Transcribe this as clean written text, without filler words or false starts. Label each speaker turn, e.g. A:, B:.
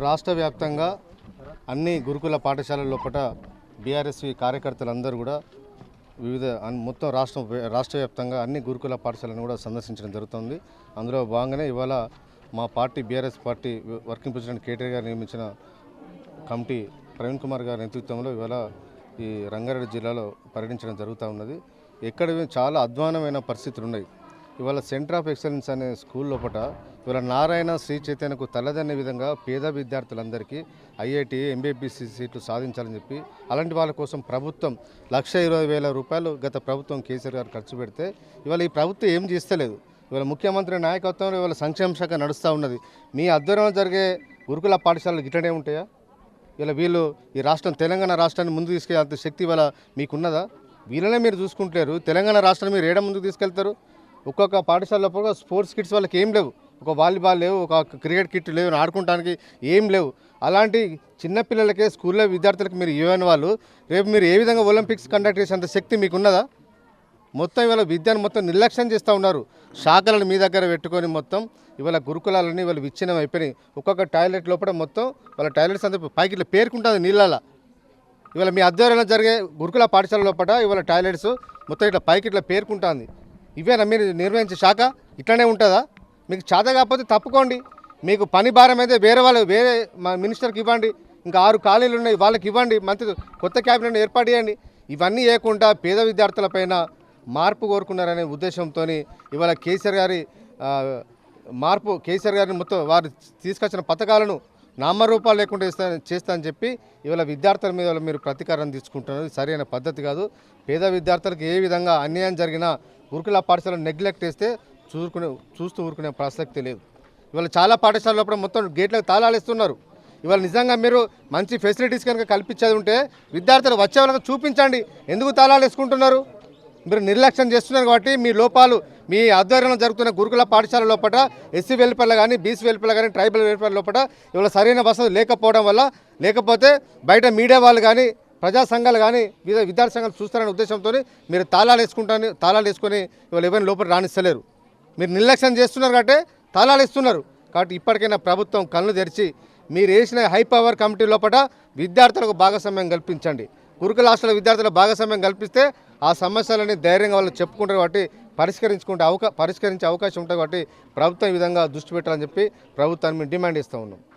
A: రాష్ట్ర వ్యాప్తంగా అన్ని గురుకుల పాఠశాలల లోపల బీఆర్ఎస్వి కార్యకర్తలందరూ కూడా వివిధ మొత్తం రాష్ట్ర వ్యాప్తంగా అన్ని గురుకుల పాఠశాలను కూడా సందర్శించడం జరుగుతుంది. అందులో భాగంగానే ఇవాళ మా party BRS party working president KTR గారు నియమించిన కమిటీ ప్రవీణ్ కుమార్ గారి నేతృత్వంలో ఇవాళ ఈ రంగారెడ్డి జిల్లాలో పర్యటించడం జరుగుతూ ఉన్నది. ఎక్కడ చాలా అధ్వానమైన పరిస్థితులు ఉన్నాయి. ఇవాళ సెంటర్ ఆఫ్ ఎక్సలెన్స్ అనే స్కూల్ లోపల ఇవాళ నారాయణ శ్రీ చైతన్యకు తలదన్నే విధంగా పేద విద్యార్థులందరికీ ఐఐటి ఎంబీబీసీ సీట్లు సాధించాలని చెప్పి అలాంటి వాళ్ళ కోసం ప్రభుత్వం 1,20,000 రూపాయలు గత ప్రభుత్వం కేసీఆర్ గారు ఖర్చు పెడితే ఇవాళ ఈ ప్రభుత్వం ఏం చేస్తలేదు. ఇవాళ ముఖ్యమంత్రి నాయకత్వంలో ఇవాళ సంక్షేమ శాఖ నడుస్తూ ఉన్నది. మీ ఆధ్వర్యంలో జరిగే గురుకుల పాఠశాలలు గిట్లనే ఉంటాయా? ఇలా వీళ్ళు ఈ రాష్ట్రం తెలంగాణ రాష్ట్రాన్ని ముందుకు తీసుకెళ్ళే శక్తి ఇవాళ మీకున్నదా? వీళ్ళనే మీరు చూసుకుంటారు. తెలంగాణ రాష్ట్రాన్ని మీరు ఏడా ముందుకు తీసుకెళ్తారు? ఒక్కొక్క పాఠశాలలో స్పోర్ట్స్ కిట్స్ వాళ్ళకి ఏం లేవు, ఒక వాలీబాల్ లేవు, ఒక క్రికెట్ కిట్ లేవు, ఆడుకోవడానికి ఏం లేవు. అలాంటి చిన్నపిల్లలకే స్కూల్లో విద్యార్థులకు మీరు ఇవ్వని వాళ్ళు రేపు మీరు ఏ విధంగా ఒలింపిక్స్ కండక్ట్ చేసేంత శక్తి మీకున్నదా? మొత్తం ఇవాళ విద్యను మొత్తం నిర్లక్ష్యం చేస్తూ ఉన్నారు. శాఖలను మీ దగ్గర పెట్టుకొని మొత్తం ఇవాళ గురుకులాలని వాళ్ళు విచ్ఛిన్నం అయిపోయినాయి. ఒక్కొక్క టాయిలెట్ లోపల మొత్తం వాళ్ళ టాయిలెట్స్ అంతా పైకి ఇట్లా పేరుకుంటుంది నీళ్ళ. ఇవాళ మీ ఆధ్వర్యంలో జరిగే గురుకుల పాఠశాల లోపల ఇవాళ టాయిలెట్స్ మొత్తం ఇట్లా పైకి ఇట్లా పేరుకుంటుంది. ఇవేనా మీరు నిర్వహించే శాఖ? ఇట్లనే ఉంటుందా? మీకు చేత కాకపోతే తప్పుకోండి. మీకు పని భారం అయితే వేరే మా మినిస్టర్కి ఇవ్వండి. ఇంకా 6 ఖాళీలు ఉన్నాయి, వాళ్ళకి ఇవ్వండి. మంత్రి కొత్త క్యాబినెట్ ఏర్పాటు చేయండి. ఇవన్నీ చేయకుండా పేద విద్యార్థులపైన మార్పు కోరుకున్నారనే ఉద్దేశంతో ఇవాళ కేసీఆర్ గారిని మొత్తం వారు తీసుకొచ్చిన పథకాలను నామరూపాలు లేకుండా చేస్తా అని చెప్పి ఇవాళ విద్యార్థుల మీద మీరు ప్రతీకారం తీసుకుంటున్నారు. సరైన పద్ధతి కాదు. పేద విద్యార్థులకు ఏ విధంగా అన్యాయం జరిగినా గురుకుల పాఠశాలను నెగ్లెక్ట్ చేస్తే చూస్తూ ఊరుకునే ప్రసక్తి లేదు. ఇవాళ చాలా పాఠశాలల లోపల మొత్తం గేట్లకు తాళాలు ఇస్తున్నారు. ఇవాళ నిజంగా మీరు మంచి ఫెసిలిటీస్ కనుక కల్పించేది ఉంటే విద్యార్థులు వచ్చే వాళ్ళకి చూపించండి. ఎందుకు తాళాలు వేసుకుంటున్నారు? మీరు నిర్లక్ష్యం చేస్తున్నారు కాబట్టి మీ లోపాలు మీ ఆధ్వర్యంలో జరుగుతున్న గురుకుల పాఠశాల లోపల ఎస్సీ వెల్ఫేర్లు కానీ బీసీ వెల్ఫేర్లు కానీ ట్రైబల్ వెల్ఫేర్ లోపల ఇవాళ సరైన వసతి లేకపోవడం వల్ల లేకపోతే బయట మీడియా వాళ్ళు కానీ ప్రజా సంఘాలు కానీ వివిధ విద్యార్థి సంఘాలు చూస్తారనే ఉద్దేశంతో మీరు తాళాలు వేసుకొని ఇవాళ ఎవరిని లోపల రాణిస్తలేరు. మీరు నిర్లక్ష్యం చేస్తున్నారు కాబట్టి తాళాలు ఇస్తున్నారు. కాబట్టి ఇప్పటికైనా ప్రభుత్వం కళ్ళు తెరిచి మీరు వేసిన హై పవర్ కమిటీ లోపల విద్యార్థులకు భాగస్వామ్యం కల్పించండి. గురుకుల హాస్టల్ విద్యార్థులకు భాగస్వామ్యం కల్పిస్తే ఆ సమస్యలని ధైర్యంగా వాళ్ళు చెప్పుకుంటారు కాబట్టి పరిష్కరించే అవకాశం ఉంటుంది. కాబట్టి ప్రభుత్వం ఈ విధంగా దృష్టి పెట్టాలని చెప్పి ప్రభుత్వాన్ని మేము డిమాండ్ చేస్తూ ఉన్నాం.